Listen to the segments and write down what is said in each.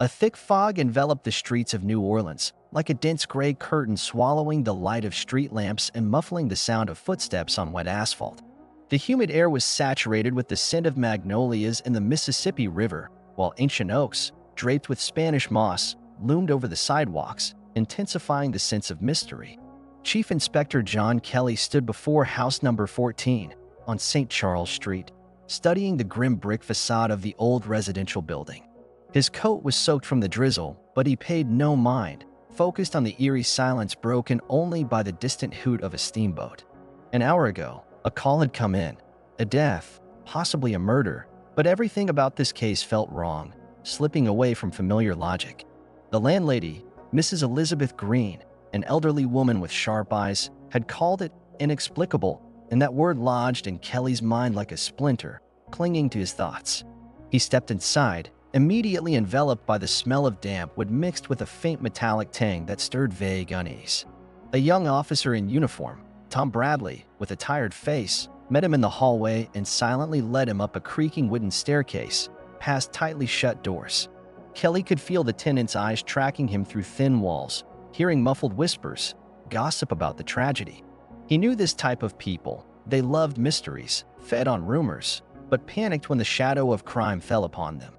A thick fog enveloped the streets of New Orleans, like a dense gray curtain swallowing the light of street lamps and muffling the sound of footsteps on wet asphalt. The humid air was saturated with the scent of magnolias in the Mississippi River, while ancient oaks, draped with Spanish moss, loomed over the sidewalks, intensifying the sense of mystery. Chief Inspector John Kelly stood before house number 14 on St. Charles Street, studying the grim brick facade of the old residential building. His coat was soaked from the drizzle, but he paid no mind, focused on the eerie silence broken only by the distant hoot of a steamboat. An hour ago, a call had come in. A death, possibly a murder, but everything about this case felt wrong, slipping away from familiar logic. The landlady, Mrs. Elizabeth Green, an elderly woman with sharp eyes, had called it inexplicable, and that word lodged in Kelly's mind like a splinter, clinging to his thoughts. He stepped inside, immediately enveloped by the smell of damp wood mixed with a faint metallic tang that stirred vague unease. A young officer in uniform, Tom Bradley, with a tired face, met him in the hallway and silently led him up a creaking wooden staircase, past tightly shut doors. Kelly could feel the tenant's eyes tracking him through thin walls, hearing muffled whispers, gossip about the tragedy. He knew this type of people. They loved mysteries, fed on rumors, but panicked when the shadow of crime fell upon them.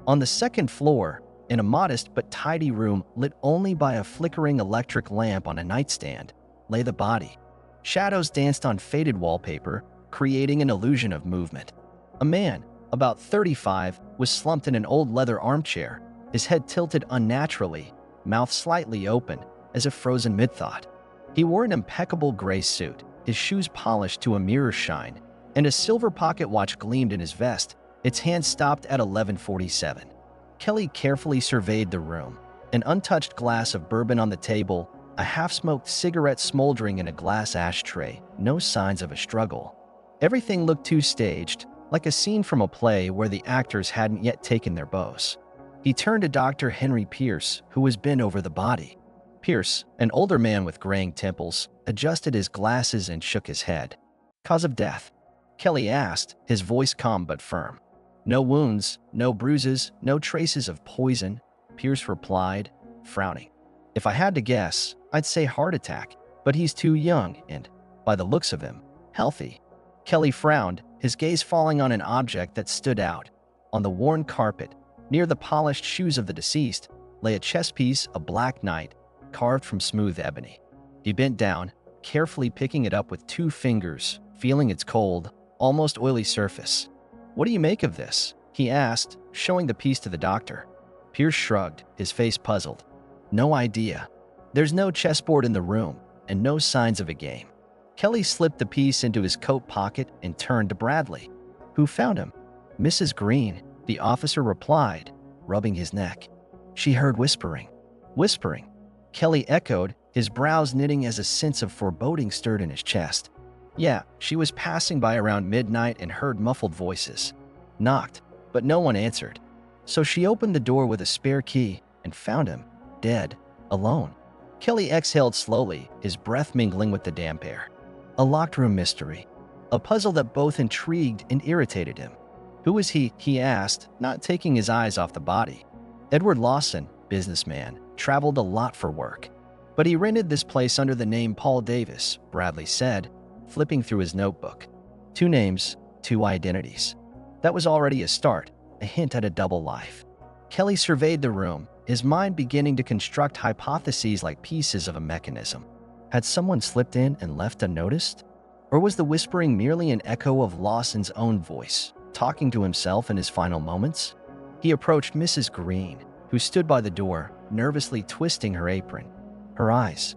On the second floor, in a modest but tidy room lit only by a flickering electric lamp on a nightstand, lay the body. Shadows danced on faded wallpaper, creating an illusion of movement. A man, about 35, was slumped in an old leather armchair, his head tilted unnaturally, mouth slightly open, as if frozen mid-thought. He wore an impeccable gray suit, his shoes polished to a mirror shine, and a silver pocket watch gleamed in his vest, its hand stopped at 11:47. Kelly carefully surveyed the room. An untouched glass of bourbon on the table, a half-smoked cigarette smoldering in a glass ashtray, no signs of a struggle. Everything looked too staged, like a scene from a play where the actors hadn't yet taken their bows. He turned to Dr. Henry Pierce, who was bent over the body. Pierce, an older man with graying temples, adjusted his glasses and shook his head. "Cause of death?" Kelly asked, his voice calm but firm. "No wounds, no bruises, no traces of poison," Pierce replied, frowning. "If I had to guess, I'd say heart attack, but he's too young and, by the looks of him, healthy." Kelly frowned, his gaze falling on an object that stood out. On the worn carpet, near the polished shoes of the deceased, lay a chess piece, a black knight, carved from smooth ebony. He bent down, carefully picking it up with 2 fingers, feeling its cold, almost oily surface. "What do you make of this?" he asked, showing the piece to the doctor. Pierce shrugged, his face puzzled. "No idea. There's no chessboard in the room, and no signs of a game." Kelly slipped the piece into his coat pocket and turned to Bradley. "Who found him?" "Mrs. Green," the officer replied, rubbing his neck. "She heard whispering." "Whispering?" Kelly echoed, his brows knitting as a sense of foreboding stirred in his chest. "Yeah, she was passing by around midnight and heard muffled voices. Knocked, but no one answered. So she opened the door with a spare key and found him, dead, alone." Kelly exhaled slowly, his breath mingling with the damp air. A locked room mystery. A puzzle that both intrigued and irritated him. "Who was he?" he asked, not taking his eyes off the body. "Edward Lawson, businessman, traveled a lot for work. But he rented this place under the name Paul Davis," Bradley said, flipping through his notebook. 2 names, 2 identities. That was already a start, a hint at a double life. Kelly surveyed the room, his mind beginning to construct hypotheses like pieces of a mechanism. Had someone slipped in and left unnoticed? Or was the whispering merely an echo of Lawson's own voice, talking to himself in his final moments? He approached Mrs. Green, who stood by the door, nervously twisting her apron. Her eyes,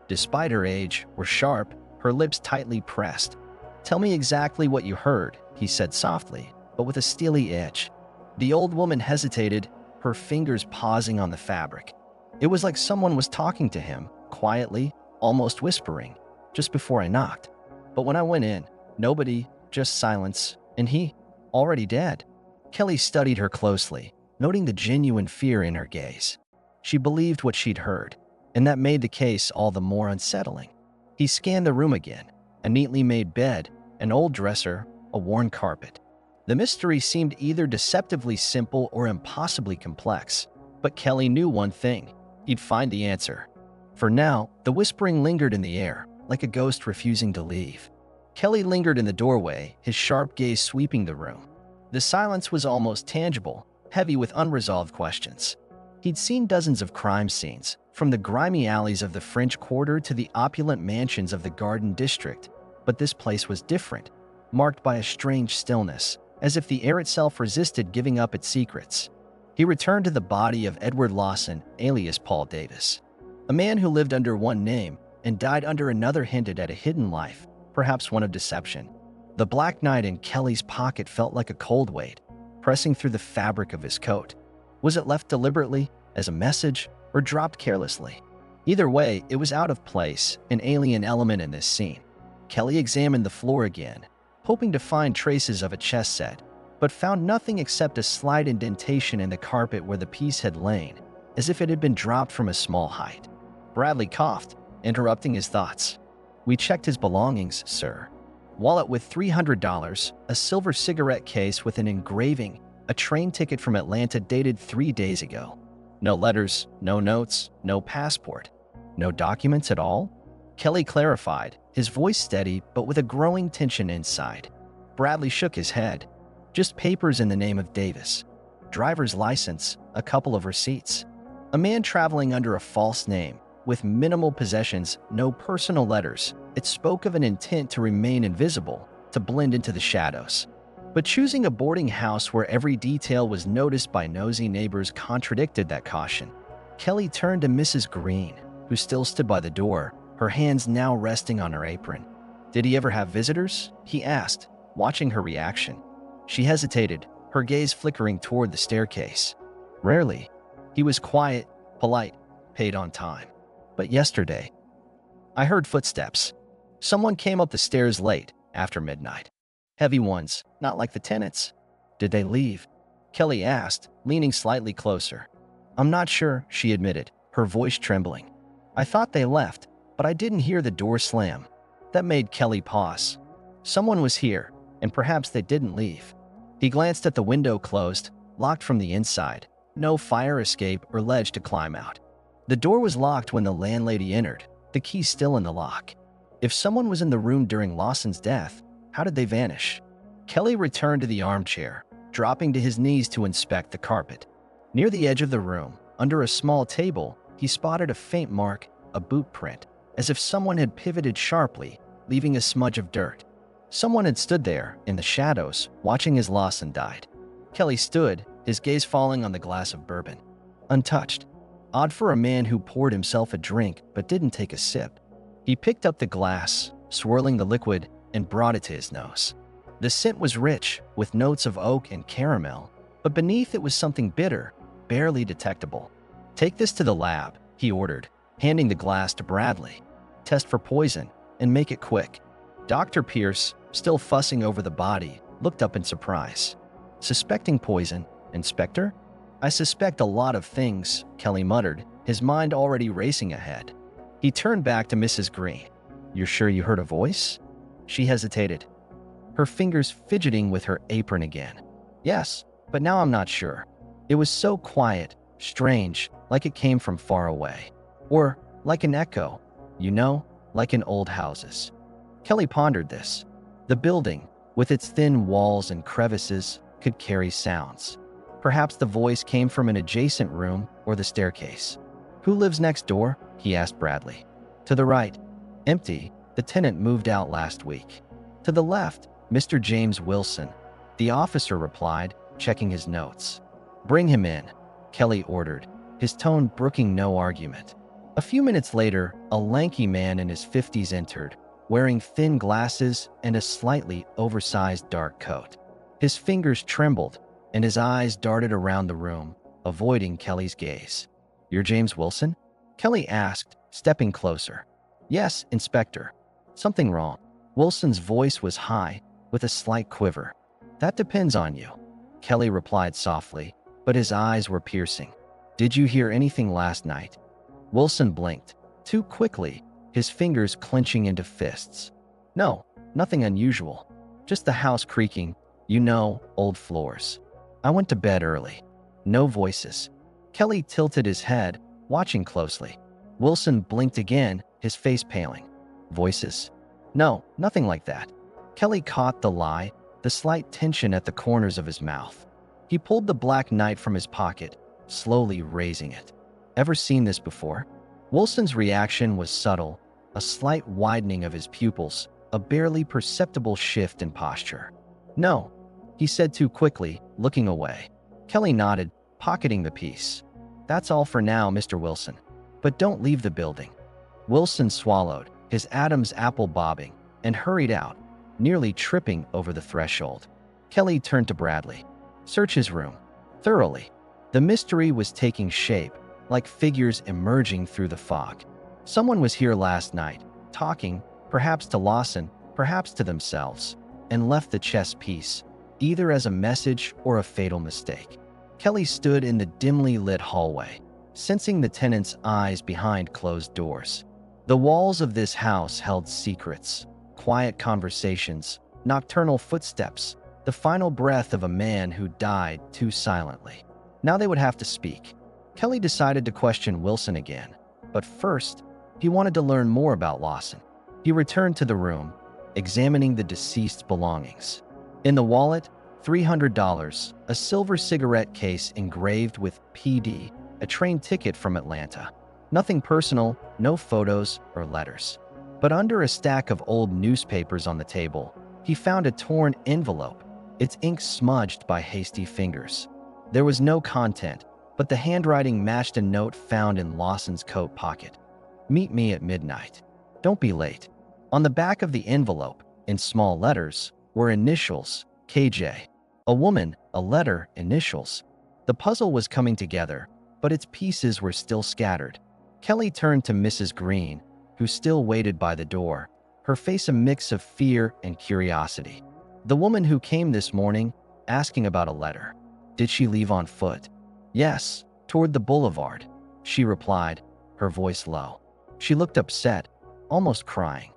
despite her age, were sharp, her lips tightly pressed. "Tell me exactly what you heard," he said softly, but with a steely edge. The old woman hesitated, her fingers pausing on the fabric. It was like someone was talking to him, quietly, almost whispering, "Just before I knocked. But when I went in, nobody, just silence, and he, already dead." Kelly studied her closely, noting the genuine fear in her gaze. She believed what she'd heard, and that made the case all the more unsettling. He scanned the room again, a neatly made bed, an old dresser, a worn carpet. The mystery seemed either deceptively simple or impossibly complex. But Kelly knew one thing: he'd find the answer. For now, the whispering lingered in the air, like a ghost refusing to leave. Kelly lingered in the doorway, his sharp gaze sweeping the room. The silence was almost tangible, heavy with unresolved questions. He'd seen dozens of crime scenes, from the grimy alleys of the French Quarter to the opulent mansions of the Garden District, but this place was different, marked by a strange stillness, as if the air itself resisted giving up its secrets. He returned to the body of Edward Lawson, alias Paul Davis. A man who lived under one name and died under another hinted at a hidden life, perhaps one of deception. The black knight in Kelly's pocket felt like a cold weight, pressing through the fabric of his coat. Was it left deliberately, as a message, or dropped carelessly? Either way, it was out of place, an alien element in this scene. Kelly examined the floor again, hoping to find traces of a chess set, but found nothing except a slight indentation in the carpet where the piece had lain, as if it had been dropped from a small height. Bradley coughed, interrupting his thoughts. "We checked his belongings, sir. Wallet with $300, a silver cigarette case with an engraving, a train ticket from Atlanta dated 3 days ago. No letters, no notes, no passport. No documents at all?" Kelly clarified, his voice steady but with a growing tension inside. Bradley shook his head. "Just papers in the name of Davis. Driver's license, a couple of receipts. A man traveling under a false name, with minimal possessions, no personal letters. It spoke of an intent to remain invisible, to blend into the shadows. But choosing a boarding house where every detail was noticed by nosy neighbors contradicted that caution." Kelly turned to Mrs. Green, who still stood by the door, her hands now resting on her apron. "Did he ever have visitors?" he asked, watching her reaction. She hesitated, her gaze flickering toward the staircase. "Rarely. He was quiet, polite, paid on time. But yesterday, I heard footsteps. Someone came up the stairs late, after midnight. Heavy ones, not like the tenants." "Did they leave?" Kelly asked, leaning slightly closer. "I'm not sure," she admitted, her voice trembling. "I thought they left, but I didn't hear the door slam." That made Kelly pause. Someone was here, and perhaps they didn't leave. He glanced at the window closed, locked from the inside. No fire escape or ledge to climb out. The door was locked when the landlady entered, the key still in the lock. If someone was in the room during Lawson's death, how did they vanish? Kelly returned to the armchair, dropping to his knees to inspect the carpet. Near the edge of the room, under a small table, he spotted a faint mark, a boot print, as if someone had pivoted sharply, leaving a smudge of dirt. Someone had stood there, in the shadows, watching as Lawson died. Kelly stood, his gaze falling on the glass of bourbon. Untouched. Odd for a man who poured himself a drink but didn't take a sip. He picked up the glass, swirling the liquid, and brought it to his nose. The scent was rich, with notes of oak and caramel, but beneath it was something bitter, barely detectable. "Take this to the lab," he ordered, handing the glass to Bradley. "Test for poison, and make it quick." Dr. Pierce, still fussing over the body, looked up in surprise. "Suspecting poison, Inspector?" "I suspect a lot of things," Kelly muttered, his mind already racing ahead. He turned back to Mrs. Green. "You're sure you heard a voice?" She hesitated, her fingers fidgeting with her apron again. "Yes, but now I'm not sure. It was so quiet, strange, like it came from far away. Or like an echo, you know, like in old houses." Kelly pondered this. The building, with its thin walls and crevices, could carry sounds. Perhaps the voice came from an adjacent room or the staircase. "Who lives next door?" he asked Bradley. "To the right. Empty. The tenant moved out last week." "To the left, Mr. James Wilson," the officer replied, checking his notes. "Bring him in," Kelly ordered, his tone brooking no argument. A few minutes later, a lanky man in his 50s entered, wearing thin glasses and a slightly oversized dark coat. His fingers trembled, and his eyes darted around the room, avoiding Kelly's gaze. "You're James Wilson?" Kelly asked, stepping closer. "Yes, Inspector." "Something wrong?" Wilson's voice was high, with a slight quiver. "That depends on you," Kelly replied softly, but his eyes were piercing. "Did you hear anything last night?" Wilson blinked, too quickly, his fingers clenching into fists. "No, nothing unusual. Just the house creaking, you know, old floors. I went to bed early. No voices." Kelly tilted his head, watching closely. Wilson blinked again, his face paling. Voices? No, nothing like that. Kelly caught the lie, the slight tension at the corners of his mouth. He pulled the black knight from his pocket, slowly raising it. Ever seen this before? Wilson's reaction was subtle, a slight widening of his pupils, a barely perceptible shift in posture. No, he said too quickly, looking away. Kelly nodded, pocketing the piece. That's all for now, Mr. Wilson. But don't leave the building. Wilson swallowed, his Adam's apple bobbing, and hurried out, nearly tripping over the threshold. Kelly turned to Bradley. Search his room. Thoroughly. The mystery was taking shape, like figures emerging through the fog. Someone was here last night, talking, perhaps to Lawson, perhaps to themselves, and left the chess piece, either as a message or a fatal mistake. Kelly stood in the dimly lit hallway, sensing the tenant's eyes behind closed doors. The walls of this house held secrets, quiet conversations, nocturnal footsteps, the final breath of a man who died too silently. Now they would have to speak. Kelly decided to question Wilson again, but first, he wanted to learn more about Lawson. He returned to the room, examining the deceased's belongings. In the wallet, $300, a silver cigarette case engraved with PD, a train ticket from Atlanta. Nothing personal, no photos or letters. But under a stack of old newspapers on the table, he found a torn envelope, its ink smudged by hasty fingers. There was no content, but the handwriting matched a note found in Lawson's coat pocket. Meet me at midnight. Don't be late. On the back of the envelope, in small letters, were initials, KJ. A woman, a letter, initials. The puzzle was coming together, but its pieces were still scattered. Kelly turned to Mrs. Green, who still waited by the door, her face a mix of fear and curiosity. The woman who came this morning, asking about a letter. Did she leave on foot? Yes, toward the boulevard, she replied, her voice low. She looked upset, almost crying.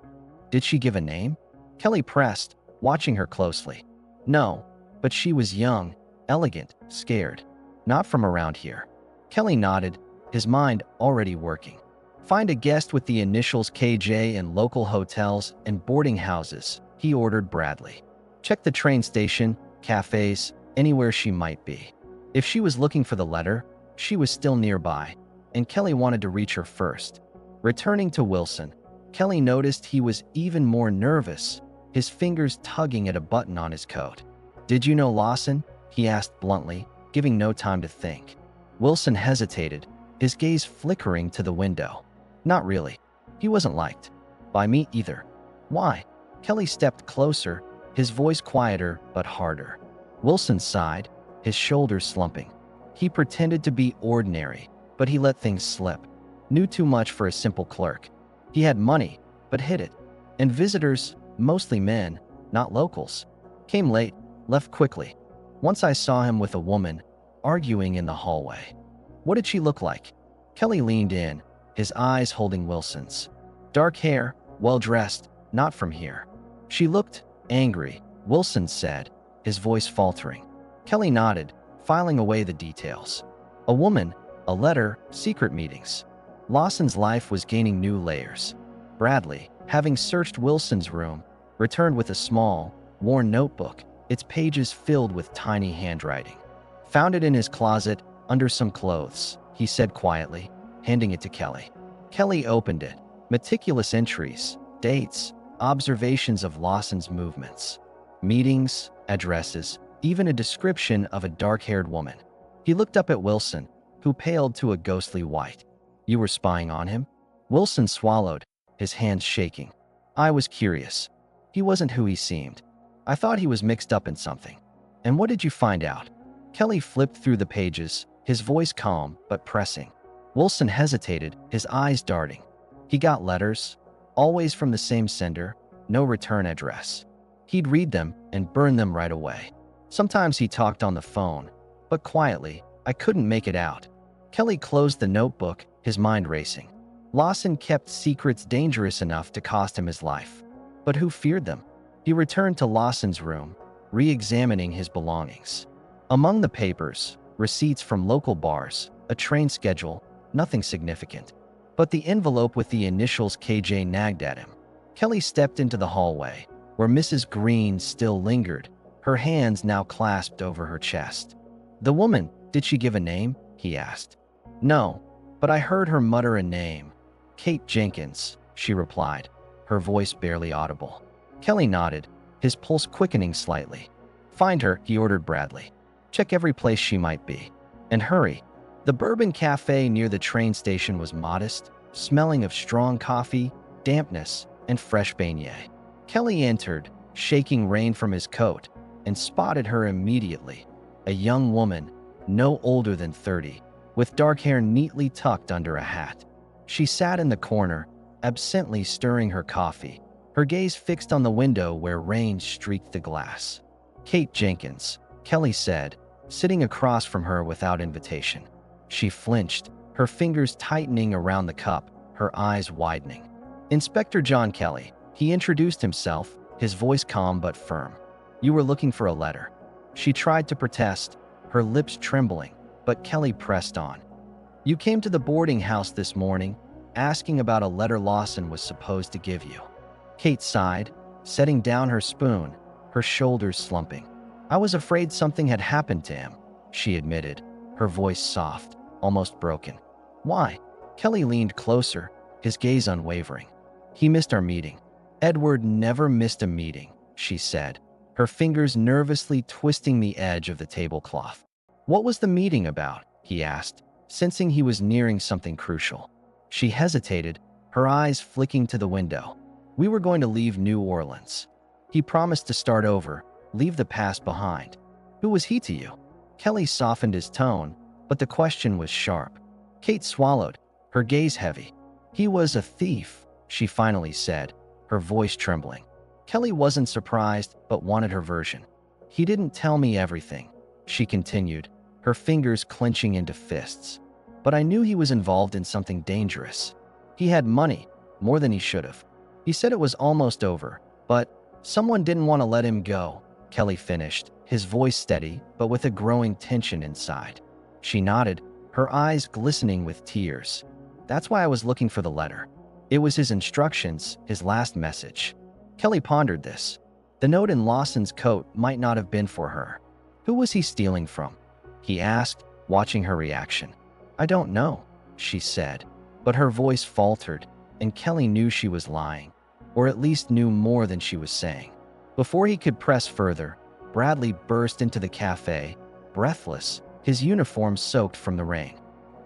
Did she give a name? Kelly pressed, watching her closely. No, but she was young, elegant, scared. Not from around here. Kelly nodded, his mind already working. Find a guest with the initials KJ in local hotels and boarding houses, he ordered Bradley. Check the train station, cafes, anywhere she might be. If she was looking for the letter, she was still nearby, and Kelly wanted to reach her first. Returning to Wilson, Kelly noticed he was even more nervous, his fingers tugging at a button on his coat. Did you know Lawson? He asked bluntly, giving no time to think. Wilson hesitated, his gaze flickering to the window. Not really. He wasn't liked. By me either. Why? Kelly stepped closer, his voice quieter but harder. Wilson sighed, his shoulders slumping. He pretended to be ordinary, but he let things slip. Knew too much for a simple clerk. He had money, but hid it. And visitors, mostly men, not locals. Came late, left quickly. Once I saw him with a woman, arguing in the hallway. What did she look like? Kelly leaned in, his eyes holding Wilson's. Dark hair, well-dressed, not from here. She looked angry, Wilson said, his voice faltering. Kelly nodded, filing away the details. A woman, a letter, secret meetings. Lawson's life was gaining new layers. Bradley, having searched Wilson's room, returned with a small, worn notebook, its pages filled with tiny handwriting. Found it in his closet, under some clothes, he said quietly, handing it to Kelly. Kelly opened it. Meticulous entries, dates, observations of Lawson's movements. Meetings, addresses, even a description of a dark-haired woman. He looked up at Wilson, who paled to a ghostly white. You were spying on him? Wilson swallowed, his hands shaking. I was curious. He wasn't who he seemed. I thought he was mixed up in something. And what did you find out? Kelly flipped through the pages, his voice calm but pressing. Wilson hesitated, his eyes darting. He got letters, always from the same sender, no return address. He'd read them and burn them right away. Sometimes he talked on the phone, but quietly, I couldn't make it out. Kelly closed the notebook, his mind racing. Lawson kept secrets dangerous enough to cost him his life. But who feared them? He returned to Lawson's room, re-examining his belongings. Among the papers, receipts from local bars, a train schedule, nothing significant. But the envelope with the initials KJ nagged at him. Kelly stepped into the hallway, where Mrs. Green still lingered, her hands now clasped over her chest. "The woman, did she give a name?" he asked. "No, but I heard her mutter a name. Kate Jenkins," she replied, her voice barely audible. Kelly nodded, his pulse quickening slightly. "Find her," he ordered Bradley. "Check every place she might be. And hurry." The Bourbon Cafe near the train station was modest, smelling of strong coffee, dampness, and fresh beignet. Kelly entered, shaking rain from his coat, and spotted her immediately. A young woman, no older than 30, with dark hair neatly tucked under a hat. She sat in the corner, absently stirring her coffee, her gaze fixed on the window where rain streaked the glass. "Kate Jenkins," Kelly said, sitting across from her without invitation. She flinched, her fingers tightening around the cup, her eyes widening. "Inspector John Kelly," he introduced himself, his voice calm but firm. "You were looking for a letter." She tried to protest, her lips trembling, but Kelly pressed on. "You came to the boarding house this morning, asking about a letter Lawson was supposed to give you." Kate sighed, setting down her spoon, her shoulders slumping. "I was afraid something had happened to him," she admitted, her voice soft, almost broken. "Why?" Kelly leaned closer, his gaze unwavering. "He missed our meeting." "Edward never missed a meeting," she said, her fingers nervously twisting the edge of the tablecloth. "What was the meeting about?" he asked, sensing he was nearing something crucial. She hesitated, her eyes flicking to the window. "We were going to leave New Orleans. He promised to start over, leave the past behind." "Who was he to you?" Kelly softened his tone, but the question was sharp. Kate swallowed, her gaze heavy. "He was a thief," she finally said, her voice trembling. Kelly wasn't surprised, but wanted her version. "He didn't tell me everything," she continued, her fingers clenching into fists. "But I knew he was involved in something dangerous. He had money, more than he should have. He said it was almost over, but someone didn't want to let him go," Kelly finished, his voice steady, but with a growing tension inside. She nodded, her eyes glistening with tears. "That's why I was looking for the letter. It was his instructions, his last message." Kelly pondered this. The note in Lawson's coat might not have been for her. "Who was he stealing from?" he asked, watching her reaction. "I don't know," she said, but her voice faltered, and Kelly knew she was lying, or at least knew more than she was saying. Before he could press further, Bradley burst into the cafe, breathless, his uniform soaked from the rain.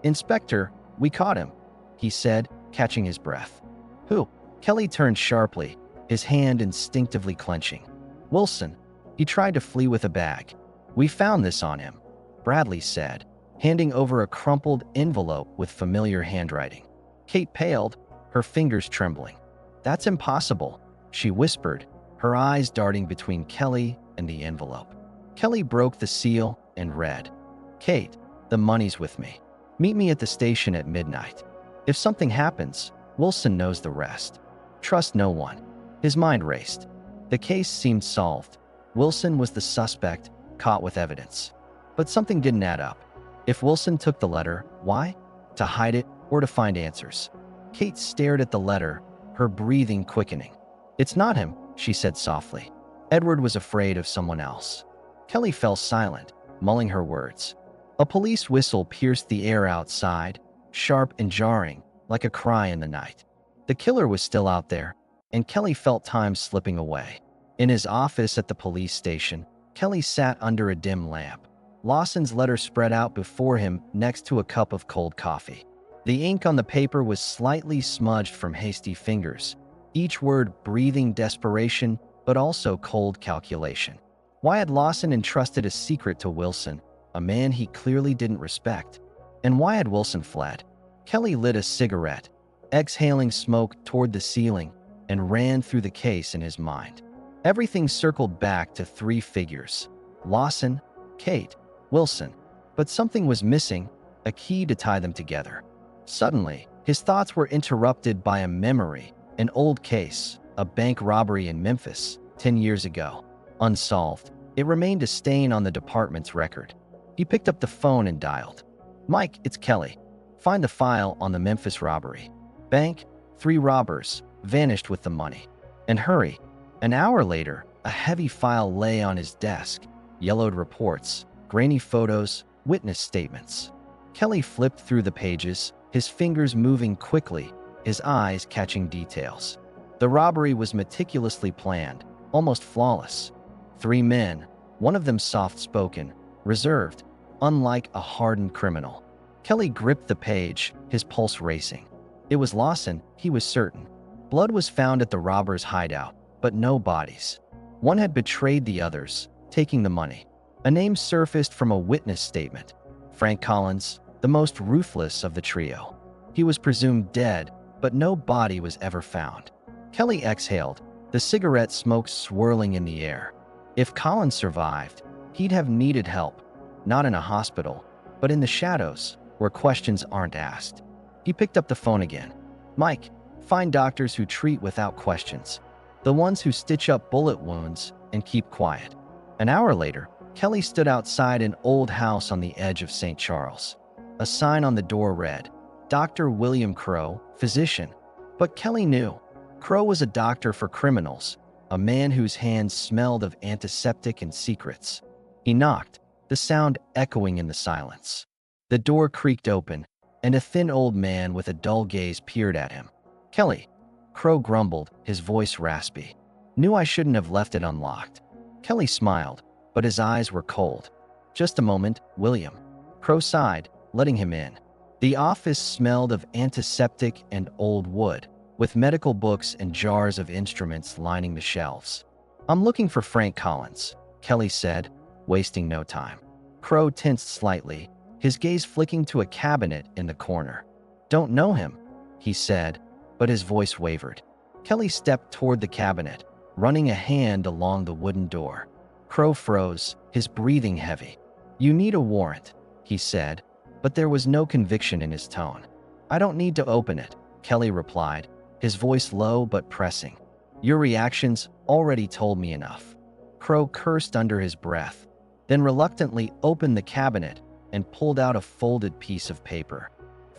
"Inspector, we caught him," he said, catching his breath. "Who?" Kelly turned sharply, his hand instinctively clenching. "Wilson. He tried to flee with a bag. We found this on him," Bradley said, handing over a crumpled envelope with familiar handwriting. Kate paled, her fingers trembling. "That's impossible," she whispered, her eyes darting between Kelly and the envelope. Kelly broke the seal and read, "Kate, the money's with me. Meet me at the station at midnight. If something happens, Wilson knows the rest. Trust no one." His mind raced. The case seemed solved. Wilson was the suspect, caught with evidence. But something didn't add up. If Wilson took the letter, why? To hide it or to find answers? Kate stared at the letter, her breathing quickening. "It's not him," she said softly. "Edward was afraid of someone else." Kelly fell silent, mulling her words. A police whistle pierced the air outside, sharp and jarring, like a cry in the night. The killer was still out there, and Kelly felt time slipping away. In his office at the police station, Kelly sat under a dim lamp. Lawson's letter spread out before him next to a cup of cold coffee. The ink on the paper was slightly smudged from hasty fingers, each word breathing desperation but also cold calculation. Why had Lawson entrusted a secret to Wilson, a man he clearly didn't respect? And why had Wilson fled? Kelly lit a cigarette, exhaling smoke toward the ceiling, and ran through the case in his mind. Everything circled back to three figures: Lawson, Kate, Wilson. But something was missing, a key to tie them together. Suddenly, his thoughts were interrupted by a memory, an old case, a bank robbery in Memphis, 10 years ago. Unsolved, it remained a stain on the department's record. He picked up the phone and dialed. Mike, it's Kelly. Find the file on the Memphis robbery. Bank, 3 robbers, vanished with the money. And hurry. An hour later, a heavy file lay on his desk. Yellowed reports, grainy photos, witness statements. Kelly flipped through the pages, his fingers moving quickly, his eyes catching details. The robbery was meticulously planned, almost flawless. 3 men, one of them soft-spoken, reserved, unlike a hardened criminal. Kelly gripped the page, his pulse racing. It was Lawson, he was certain. Blood was found at the robber's hideout, but no bodies. One had betrayed the others, taking the money. A name surfaced from a witness statement. Frank Collins, the most ruthless of the trio. He was presumed dead, but no body was ever found. Kelly exhaled, the cigarette smoke swirling in the air. If Collins survived, he'd have needed help, not in a hospital, but in the shadows, where questions aren't asked. He picked up the phone again. Mike, find doctors who treat without questions. The ones who stitch up bullet wounds and keep quiet. An hour later, Kelly stood outside an old house on the edge of St. Charles. A sign on the door read, Dr. William Crow, physician. But Kelly knew. Crow was a doctor for criminals, a man whose hands smelled of antiseptic and secrets. He knocked, the sound echoing in the silence. The door creaked open, and a thin old man with a dull gaze peered at him. Kelly, Crow grumbled, his voice raspy. Knew I shouldn't have left it unlocked. Kelly smiled, but his eyes were cold. Just a moment, William. Crow sighed, letting him in. The office smelled of antiseptic and old wood, with medical books and jars of instruments lining the shelves. I'm looking for Frank Collins, Kelly said, wasting no time. Crow tensed slightly, his gaze flicking to a cabinet in the corner. Don't know him, he said, but his voice wavered. Kelly stepped toward the cabinet, running a hand along the wooden door. Crow froze, his breathing heavy. You need a warrant, he said, but there was no conviction in his tone. I don't need to open it, Kelly replied, his voice low but pressing. Your reactions already told me enough. Crow cursed under his breath, then reluctantly opened the cabinet and pulled out a folded piece of paper.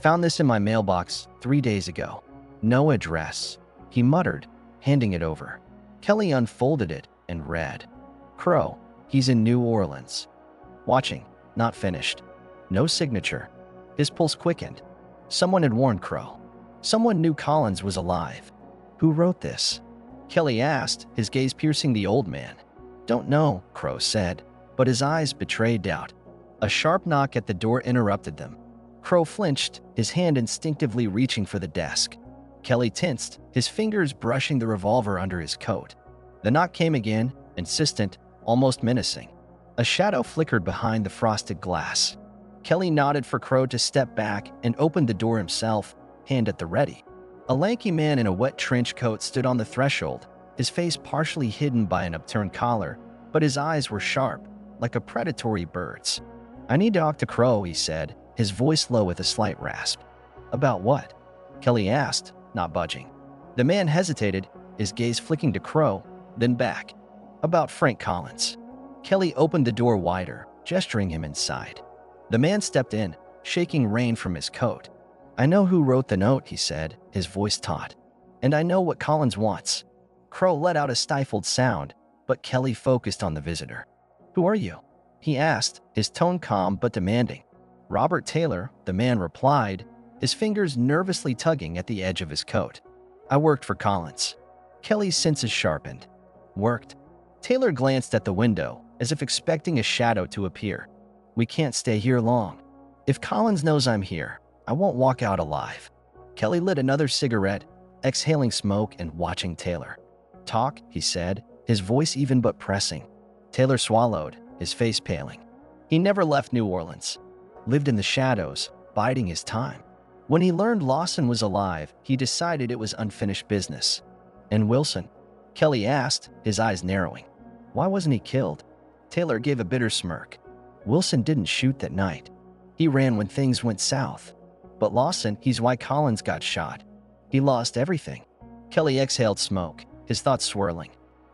Found this in my mailbox 3 days ago. No address, he muttered, handing it over. Kelly unfolded it and read. Crow, he's in New Orleans. Watching, not finished. No signature. His pulse quickened. Someone had warned Crow. Someone knew Collins was alive. Who wrote this? Kelly asked, his gaze piercing the old man. Don't know, Crow said, but his eyes betrayed doubt. A sharp knock at the door interrupted them. Crow flinched, his hand instinctively reaching for the desk. Kelly tensed, his fingers brushing the revolver under his coat. The knock came again, insistent, almost menacing. A shadow flickered behind the frosted glass. Kelly nodded for Crow to step back and opened the door himself, hand at the ready. A lanky man in a wet trench coat stood on the threshold, his face partially hidden by an upturned collar, but his eyes were sharp, like a predatory bird's. I need to talk to Crow, he said, his voice low with a slight rasp. About what? Kelly asked, not budging. The man hesitated, his gaze flicking to Crow, then back. About Frank Collins. Kelly opened the door wider, gesturing him inside. The man stepped in, shaking rain from his coat. I know who wrote the note, he said, his voice taut. And I know what Collins wants. Crow let out a stifled sound, but Kelly focused on the visitor. Who are you? He asked, his tone calm but demanding. Robert Taylor, the man replied, his fingers nervously tugging at the edge of his coat. I worked for Collins. Kelly's senses sharpened. Worked? Taylor glanced at the window, as if expecting a shadow to appear. We can't stay here long. If Collins knows I'm here, I won't walk out alive. Kelly lit another cigarette, exhaling smoke and watching Taylor. Talk, he said, his voice even but pressing. Taylor swallowed, his face paling. He never left New Orleans. Lived in the shadows, biding his time. When he learned Lawson was alive, he decided it was unfinished business. And Wilson? Kelly asked, his eyes narrowing. Why wasn't he killed? Taylor gave a bitter smirk. Wilson didn't shoot that night. He ran when things went south. But Lawson, he's why Collins got shot. He lost everything. Kelly exhaled smoke, his thoughts swirling.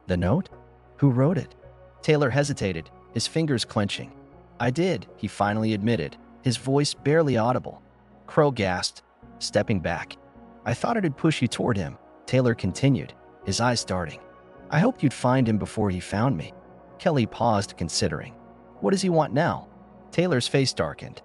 The note? Who wrote it? Taylor hesitated, his fingers clenching. I did, he finally admitted, his voice barely audible. Crow gasped, stepping back. "I thought it'd push you toward him," Taylor continued, his eyes darting. "I hoped you'd find him before he found me." Kelly paused, considering. What does he want now? Taylor's face darkened.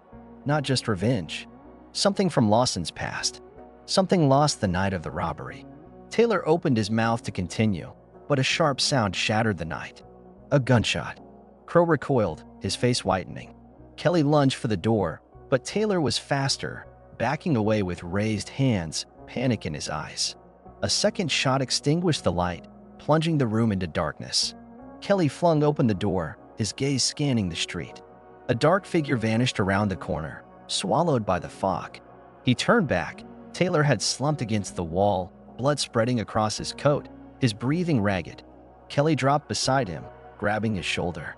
Not just revenge. Something from Lawson's past. Something lost the night of the robbery. Taylor opened his mouth to continue, but a sharp sound shattered the night. A gunshot. Crow recoiled, his face whitening. Kelly lunged for the door, but Taylor was faster, backing away with raised hands, panic in his eyes. A second shot extinguished the light, plunging the room into darkness. Kelly flung open the door, his gaze scanning the street. A dark figure vanished around the corner, swallowed by the fog. He turned back. Taylor had slumped against the wall, blood spreading across his coat, his breathing ragged. Kelly dropped beside him, grabbing his shoulder.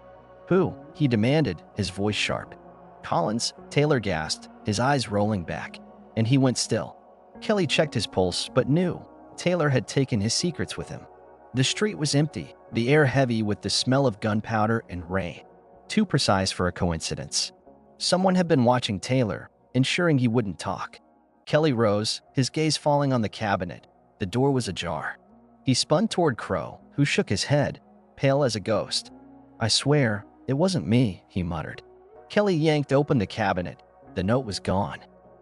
"Who?" he demanded, his voice sharp. "Collins," Taylor gasped, his eyes rolling back, and he went still. Kelly checked his pulse, but knew Taylor had taken his secrets with him. The street was empty, the air heavy with the smell of gunpowder and rain. Too precise for a coincidence. Someone had been watching Taylor, ensuring he wouldn't talk. Kelly rose, his gaze falling on the cabinet. The door was ajar. He spun toward Crow, who shook his head, pale as a ghost. "I swear, it wasn't me," he muttered. Kelly yanked open the cabinet. The note was gone.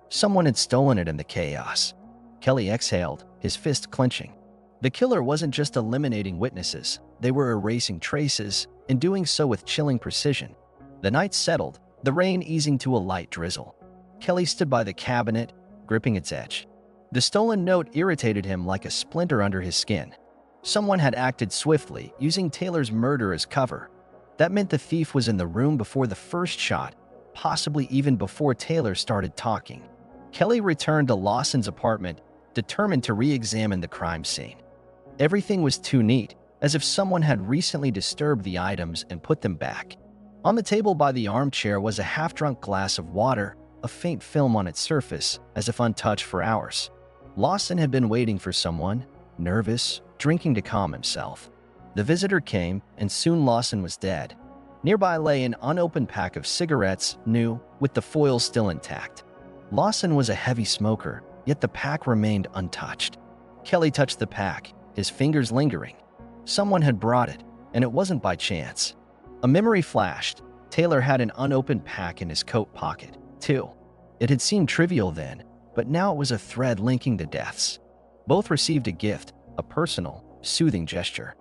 Someone had stolen it in the chaos. Kelly exhaled, his fist clenching. The killer wasn't just eliminating witnesses, they were erasing traces, and doing so with chilling precision. The night settled, the rain easing to a light drizzle. Kelly stood by the cabinet, gripping its edge. The stolen note irritated him like a splinter under his skin. Someone had acted swiftly, using Taylor's murder as cover. That meant the thief was in the room before the first shot, possibly even before Taylor started talking. Kelly returned to Lawson's apartment, determined to re-examine the crime scene. Everything was too neat, as if someone had recently disturbed the items and put them back. On the table by the armchair was a half-drunk glass of water, a faint film on its surface, as if untouched for hours. Lawson had been waiting for someone, nervous, drinking to calm himself. The visitor came, and soon Lawson was dead. Nearby lay an unopened pack of cigarettes, new, with the foil still intact. Lawson was a heavy smoker, yet the pack remained untouched. Kelly touched the pack, his fingers lingering. Someone had brought it, and it wasn't by chance. A memory flashed. Taylor had an unopened pack in his coat pocket, too. It had seemed trivial then, but now it was a thread linking the deaths. Both received a gift, a personal, soothing gesture.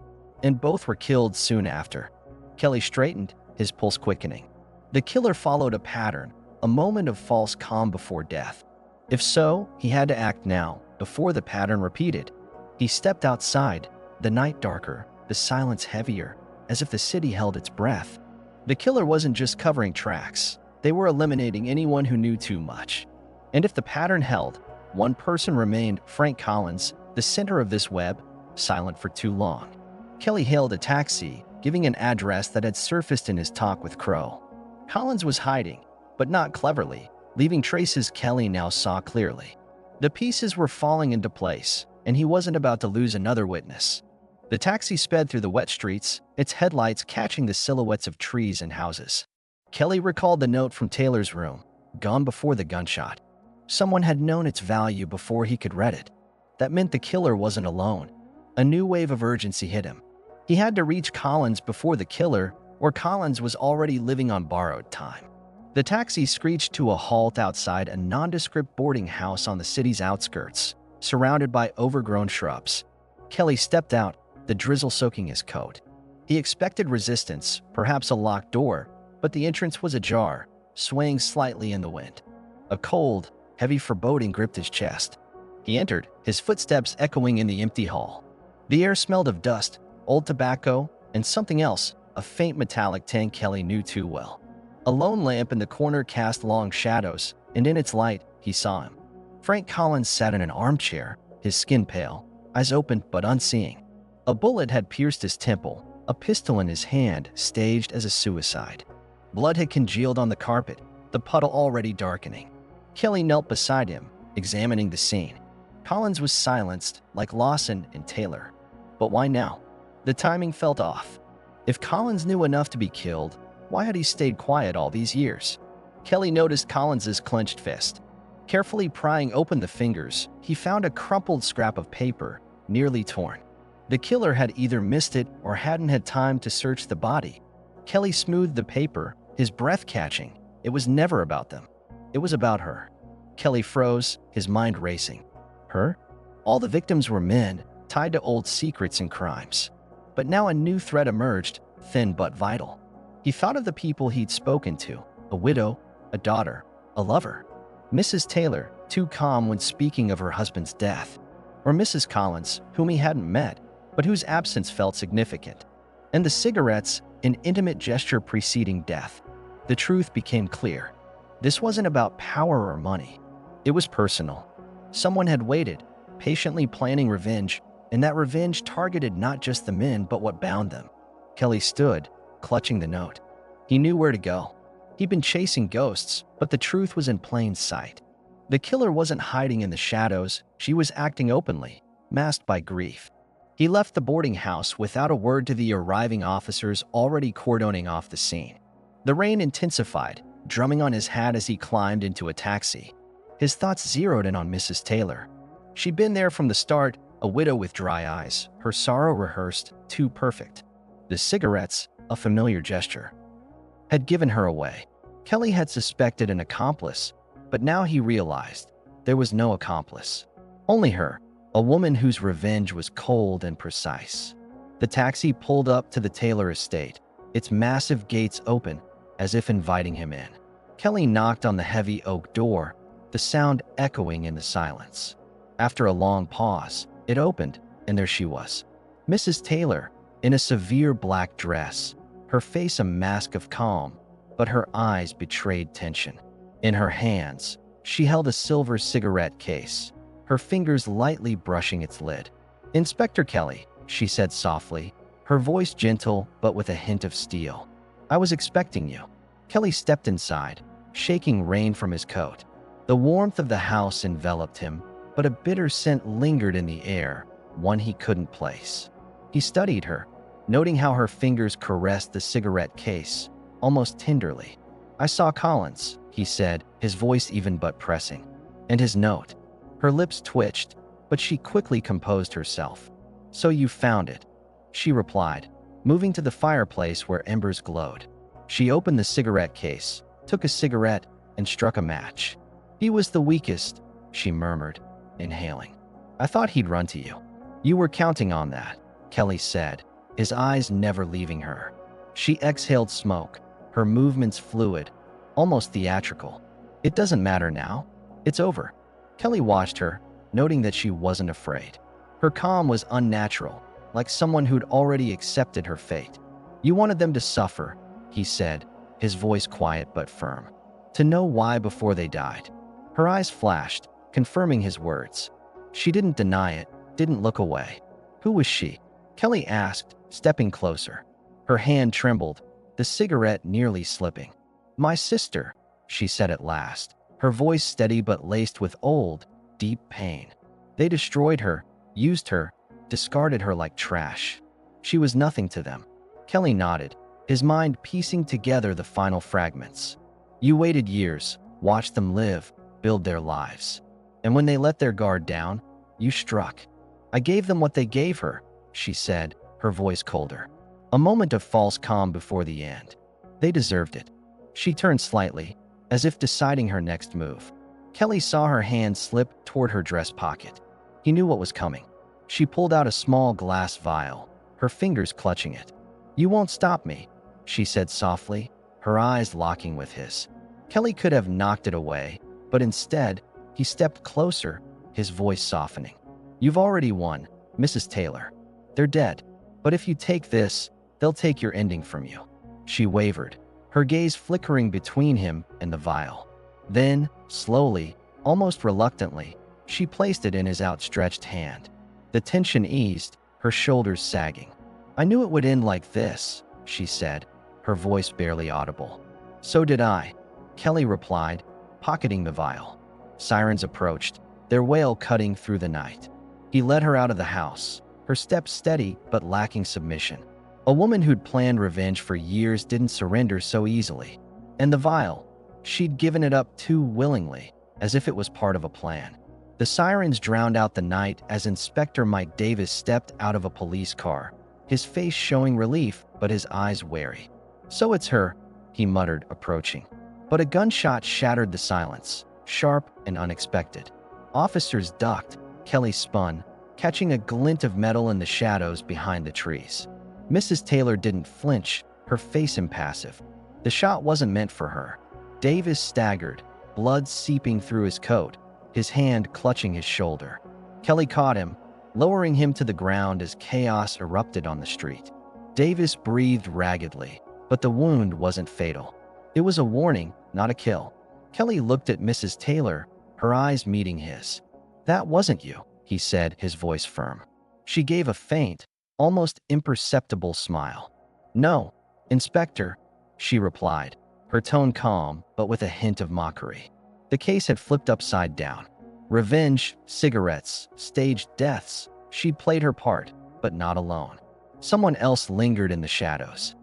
And both were killed soon after. Kelly straightened, his pulse quickening. The killer followed a pattern, a moment of false calm before death. If so, he had to act now, before the pattern repeated. He stepped outside, the night darker, the silence heavier, as if the city held its breath. The killer wasn't just covering tracks, they were eliminating anyone who knew too much. And if the pattern held, one person remained, Frank Collins, the center of this web, silent for too long. Kelly hailed a taxi, giving an address that had surfaced in his talk with Crow. Collins was hiding, but not cleverly, leaving traces Kelly now saw clearly. The pieces were falling into place, and he wasn't about to lose another witness. The taxi sped through the wet streets, its headlights catching the silhouettes of trees and houses. Kelly recalled the note from Taylor's room, gone before the gunshot. Someone had known its value before he could read it. That meant the killer wasn't alone. A new wave of urgency hit him. He had to reach Collins before the killer, or Collins was already living on borrowed time. The taxi screeched to a halt outside a nondescript boarding house on the city's outskirts, surrounded by overgrown shrubs. Kelly stepped out, the drizzle soaking his coat. He expected resistance, perhaps a locked door, but the entrance was ajar, swaying slightly in the wind. A cold, heavy foreboding gripped his chest. He entered, his footsteps echoing in the empty hall. The air smelled of dust, old tobacco, and something else, a faint metallic tang Kelly knew too well. A lone lamp in the corner cast long shadows, and in its light, he saw him. Frank Collins sat in an armchair, his skin pale, eyes open but unseeing. A bullet had pierced his temple, a pistol in his hand, staged as a suicide. Blood had congealed on the carpet, the puddle already darkening. Kelly knelt beside him, examining the scene. Collins was silenced, like Lawson and Taylor. But why now? The timing felt off. If Collins knew enough to be killed, why had he stayed quiet all these years? Kelly noticed Collins's clenched fist. Carefully prying open the fingers, he found a crumpled scrap of paper, nearly torn. The killer had either missed it or hadn't had time to search the body. Kelly smoothed the paper, his breath catching. It was never about them. It was about her. Kelly froze, his mind racing. Her? All the victims were men, tied to old secrets and crimes. But now a new thread emerged, thin but vital. He thought of the people he'd spoken to, a widow, a daughter, a lover. Mrs. Taylor, too calm when speaking of her husband's death. Or Mrs. Collins, whom he hadn't met, but whose absence felt significant. And the cigarettes, an intimate gesture preceding death. The truth became clear. This wasn't about power or money. It was personal. Someone had waited, patiently planning revenge, and that revenge targeted not just the men but what bound them. Kelly stood, clutching the note. He knew where to go. He'd been chasing ghosts, but the truth was in plain sight. The killer wasn't hiding in the shadows, she was acting openly, masked by grief. He left the boarding house without a word to the arriving officers already cordoning off the scene. The rain intensified, drumming on his hat as he climbed into a taxi. His thoughts zeroed in on Mrs. Taylor. She'd been there from the start, a widow with dry eyes, her sorrow rehearsed, too perfect. The cigarettes, a familiar gesture, had given her away. Kelly had suspected an accomplice, but now he realized there was no accomplice. Only her, a woman whose revenge was cold and precise. The taxi pulled up to the Taylor estate, its massive gates open, as if inviting him in. Kelly knocked on the heavy oak door, the sound echoing in the silence. After a long pause, it opened, and there she was. Mrs. Taylor, in a severe black dress, her face a mask of calm, but her eyes betrayed tension. In her hands, she held a silver cigarette case, her fingers lightly brushing its lid. "Inspector Kelly," she said softly, her voice gentle but with a hint of steel. "I was expecting you." Kelly stepped inside, shaking rain from his coat. The warmth of the house enveloped him, but a bitter scent lingered in the air, one he couldn't place. He studied her, noting how her fingers caressed the cigarette case, almost tenderly. "I saw Collins," he said, his voice even but pressing. "And his note." Her lips twitched, but she quickly composed herself. "So you found it," she replied, moving to the fireplace where embers glowed. She opened the cigarette case, took a cigarette, and struck a match. "He was the weakest," she murmured, inhaling. "I thought he'd run to you." "You were counting on that," Kelly said, his eyes never leaving her. She exhaled smoke, her movements fluid, almost theatrical. "It doesn't matter now. It's over." Kelly watched her, noting that she wasn't afraid. Her calm was unnatural, like someone who'd already accepted her fate. "You wanted them to suffer," he said, his voice quiet but firm. "To know why before they died." Her eyes flashed, confirming his words. She didn't deny it, didn't look away. "Who was she?" Kelly asked, stepping closer. Her hand trembled, the cigarette nearly slipping. "My sister," she said at last, her voice steady but laced with old, deep pain. "They destroyed her, used her, discarded her like trash. She was nothing to them." Kelly nodded, his mind piecing together the final fragments. "You waited years, watched them live, build their lives. And when they let their guard down, you struck." "I gave them what they gave her," she said, her voice colder. A moment of false calm before the end. "They deserved it." She turned slightly, as if deciding her next move. Kelly saw her hand slip toward her dress pocket. He knew what was coming. She pulled out a small glass vial, her fingers clutching it. "You won't stop me," she said softly, her eyes locking with his. Kelly could have knocked it away, but instead, he stepped closer, his voice softening. "You've already won, Mrs. Taylor. They're dead. But if you take this, they'll take your ending from you." She wavered, her gaze flickering between him and the vial. Then, slowly, almost reluctantly, she placed it in his outstretched hand. The tension eased, her shoulders sagging. "I knew it would end like this," she said, her voice barely audible. "So did I," Kelly replied, pocketing the vial. Sirens approached, their wail cutting through the night. He led her out of the house, her steps steady but lacking submission. A woman who'd planned revenge for years didn't surrender so easily. And the vial, She'd given it up too willingly, as if it was part of a plan. The sirens drowned out the night as Inspector Mike Davis stepped out of a police car, his face showing relief but his eyes wary. "So it's her," he muttered, approaching. But a gunshot shattered the silence, sharp and unexpected. Officers ducked. Kelly spun, catching a glint of metal in the shadows behind the trees. Mrs. Taylor didn't flinch, her face impassive. The shot wasn't meant for her. Davis staggered, blood seeping through his coat, his hand clutching his shoulder. Kelly caught him, lowering him to the ground as chaos erupted on the street. Davis breathed raggedly, but the wound wasn't fatal. It was a warning, not a kill. Kelly looked at Mrs. Taylor, her eyes meeting his. "That wasn't you," he said, his voice firm. She gave a faint, almost imperceptible smile. "No, Inspector," she replied, her tone calm but with a hint of mockery. The case had flipped upside down. Revenge, cigarettes, staged deaths. She'd played her part, but not alone. Someone else lingered in the shadows,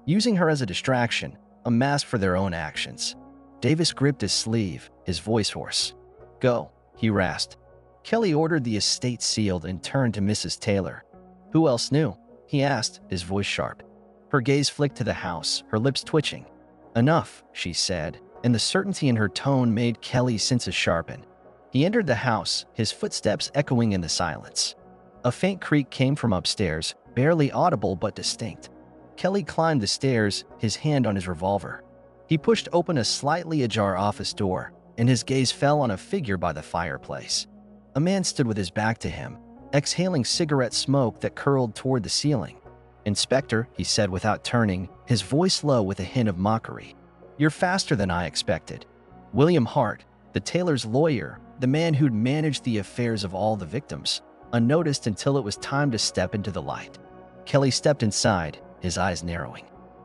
using her as a distraction, a mask for their own actions. Davis gripped his sleeve, his voice hoarse. "Go," he rasped. Kelly ordered the estate sealed and turned to Mrs. Taylor. "Who else knew?" he asked, his voice sharp. Her gaze flicked to the house, her lips twitching. "Enough," she said, and the certainty in her tone made Kelly's senses sharpen. He entered the house, his footsteps echoing in the silence. A faint creak came from upstairs, barely audible but distinct. Kelly climbed the stairs, his hand on his revolver. He pushed open a slightly ajar office door, and his gaze fell on a figure by the fireplace. A man stood with his back to him, exhaling cigarette smoke that curled toward the ceiling. "Inspector," he said without turning, his voice low with a hint of mockery. "You're faster than I expected." William Hart, the Taylor's lawyer, the man who'd managed the affairs of all the victims, unnoticed until it was time to step into the light. Kelly stepped inside, his eyes narrowing.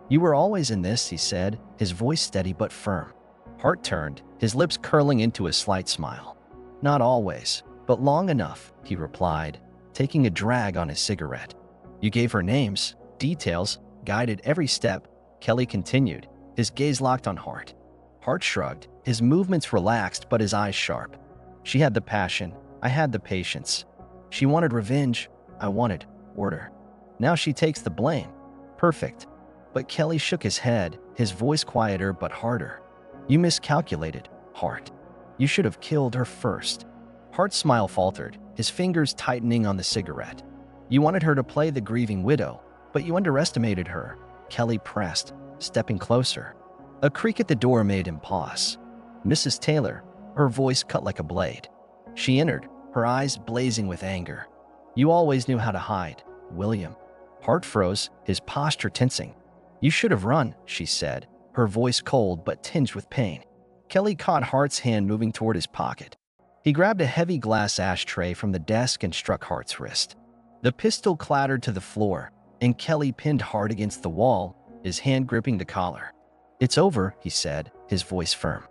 "You were always in this," he said, his voice steady but firm. Hart turned, his lips curling into a slight smile. "Not always, but long enough," he replied, taking a drag on his cigarette. "You gave her names, details, guided every step," Kelly continued, his gaze locked on Hart. Hart shrugged, his movements relaxed but his eyes sharp. "She had the passion, I had the patience. She wanted revenge, I wanted order. Now she takes the blame. Perfect." But Kelly shook his head, his voice quieter but harder. "You miscalculated, Hart. You should have killed her first." Hart's smile faltered, his fingers tightening on the cigarette. "You wanted her to play the grieving widow, but you underestimated her." Kelly pressed, stepping closer. A creak at the door made him pause. Mrs. Taylor, her voice cut like a blade. She entered, her eyes blazing with anger. "You always knew how to hide, William." Hart froze, his posture tensing. "You should have run," she said, her voice cold but tinged with pain. Kelly caught Hart's hand moving toward his pocket. He grabbed a heavy glass ashtray from the desk and struck Hart's wrist. The pistol clattered to the floor, and Kelly pinned Hart against the wall, his hand gripping the collar. "It's over," he said, his voice firm.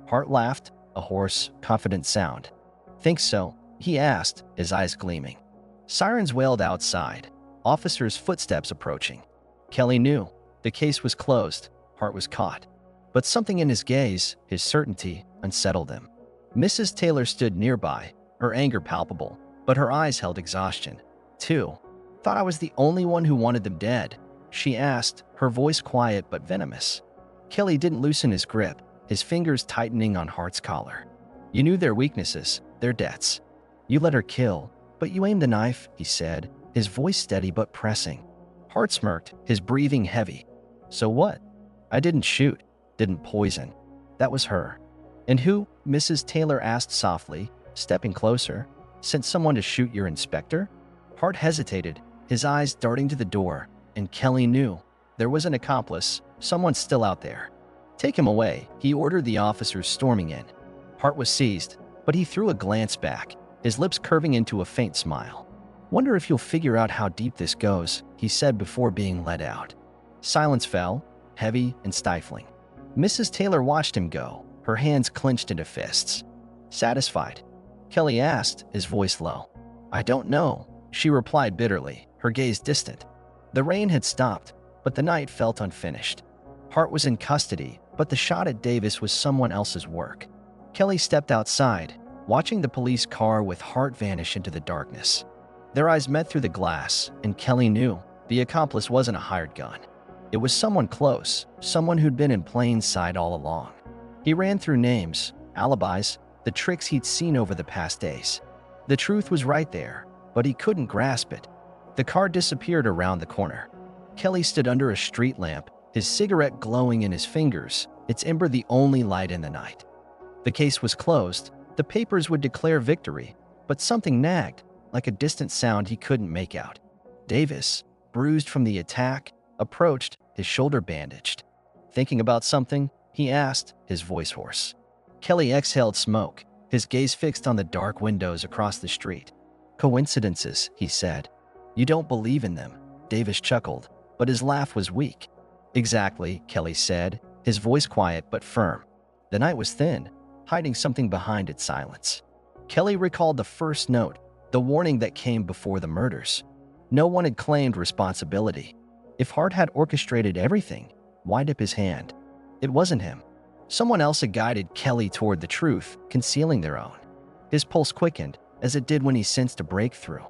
Hart laughed, a hoarse, confident sound. "Think so?" he asked, his eyes gleaming. Sirens wailed outside, officers' footsteps approaching. Kelly knew. The case was closed. Hart was caught. But something in his gaze, his certainty, unsettled him. Mrs. Taylor stood nearby, her anger palpable, but her eyes held exhaustion. "Too. Thought I was the only one who wanted them dead?" she asked, her voice quiet but venomous. Kelly didn't loosen his grip, his fingers tightening on Hart's collar. "You knew their weaknesses, their debts. You let her kill, but you aimed the knife," he said, his voice steady but pressing. Hart smirked, his breathing heavy. "So what? I didn't shoot, didn't poison. That was her." "And who?" Mrs. Taylor asked softly, stepping closer. "Sent someone to shoot your inspector?" Hart hesitated, his eyes darting to the door, and Kelly knew. There was an accomplice, someone still out there. "Take him away," he ordered the officers storming in. Hart was seized, but he threw a glance back, his lips curving into a faint smile. "Wonder if you'll figure out how deep this goes," he said before being led out. Silence fell, heavy and stifling. Mrs. Taylor watched him go, her hands clenched into fists. "Satisfied?" Kelly asked, his voice low. "I don't know," she replied bitterly, her gaze distant. The rain had stopped, but the night felt unfinished. Hart was in custody, but the shot at Davis was someone else's work. Kelly stepped outside, watching the police car with Hart vanish into the darkness. Their eyes met through the glass, and Kelly knew the accomplice wasn't a hired gun. It was someone close, someone who'd been in plain sight all along. He ran through names, alibis, the tricks he'd seen over the past days. The truth was right there, but he couldn't grasp it. The car disappeared around the corner. Kelly stood under a street lamp, his cigarette glowing in his fingers, its ember the only light in the night. The case was closed. The papers would declare victory, but something nagged, like a distant sound he couldn't make out. Davis, bruised from the attack, approached, his shoulder bandaged. Thinking about something, he asked, his voice hoarse. Kelly exhaled smoke, his gaze fixed on the dark windows across the street. Coincidences, he said. You don't believe in them, Davis chuckled, but his laugh was weak. Exactly, Kelly said, his voice quiet but firm. The night was thin, hiding something behind its silence. Kelly recalled the first note, the warning that came before the murders. No one had claimed responsibility. If Hart had orchestrated everything, why dip his hand? It wasn't him. Someone else had guided Kelly toward the truth, concealing their own. His pulse quickened, as it did when he sensed a breakthrough.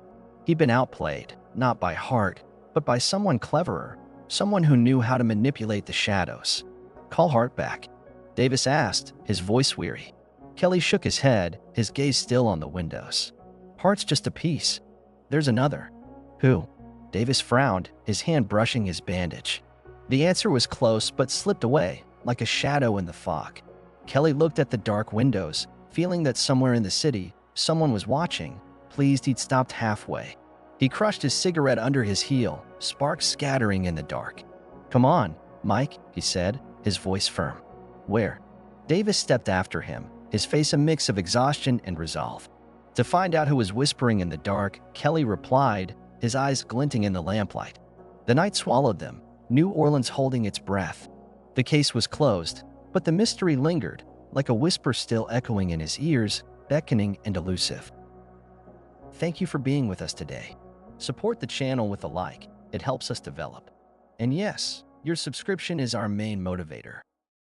He'd been outplayed, not by Hart, but by someone cleverer, someone who knew how to manipulate the shadows. Call Hart back, Davis asked, his voice weary. Kelly shook his head, his gaze still on the windows. Hart's just a piece. There's another. Who? Davis frowned, his hand brushing his bandage. The answer was close but slipped away, like a shadow in the fog. Kelly looked at the dark windows, feeling that somewhere in the city, someone was watching, pleased he'd stopped halfway. He crushed his cigarette under his heel, sparks scattering in the dark. Come on, Mike, he said, his voice firm. Where? Davis stepped after him, his face a mix of exhaustion and resolve. To find out who was whispering in the dark, Kelly replied, his eyes glinting in the lamplight. The night swallowed them, New Orleans holding its breath. The case was closed, but the mystery lingered, like a whisper still echoing in his ears, beckoning and elusive. Thank you for being with us today. Support the channel with a like, it helps us develop. And yes, your subscription is our main motivator.